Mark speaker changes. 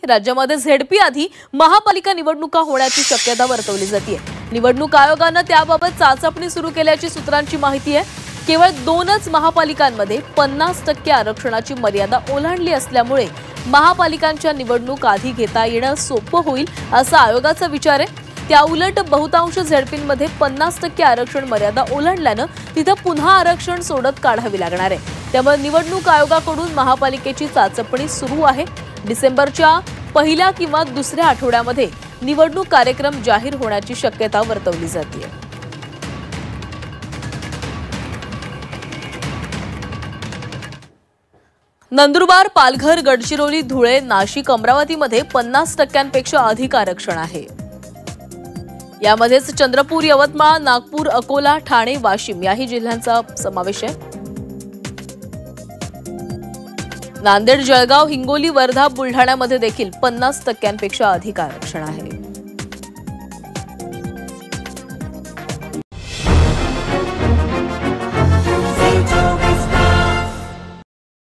Speaker 1: राज्यामध्ये झेडपी आधी महापालिका निवडणुका होण्याची शक्यता वर्तवली जाते। निवडणूक आयोगाने त्याबाबत चाचपणी सुरू केल्याची सूत्रांची माहिती आहे। केवळ 2च महापालिकांमध्ये 50% आरक्षणाची मर्यादा ओलांडली असल्यामुळे महापालिकांच्या निवडणूक आधी घेता येणं सोपं होईल असा आयोगाचा विचार आहे। त्याउलट बहुतांश झेडपींमध्ये 50% आरक्षण मर्यादा ओलांडल्याने तिथे पुन्हा आरक्षण सोडत काढावी लागणार आहे। त्यामुळे निवडणूक आयोगाकडून महापालिकेची चाचपणी सुरू आहे। डिसेंबरच्या पहिल्या किंवा दुसऱ्या आठवड्यामध्ये निवडणूक कार्यक्रम जाहीर होण्याची शक्यता वर्तवली जाते। नंदुरबार, पालघर, गडचिरोली, धुळे, नाशिक, अमरावतीमध्ये 50%पेक्षा अधिक आरक्षण आहे। यामध्येच चंद्रपूर, यवतमाळ, नागपूर, अकोला, ठाणे, वाशिम याही जिल्ह्यांचा समावेश आहे। नांदेड, जळगाव, हिंगोली, वर्धा, बुलढाण्यामध्ये देखील 50%पेक्षा अधिक आरक्षण आहे।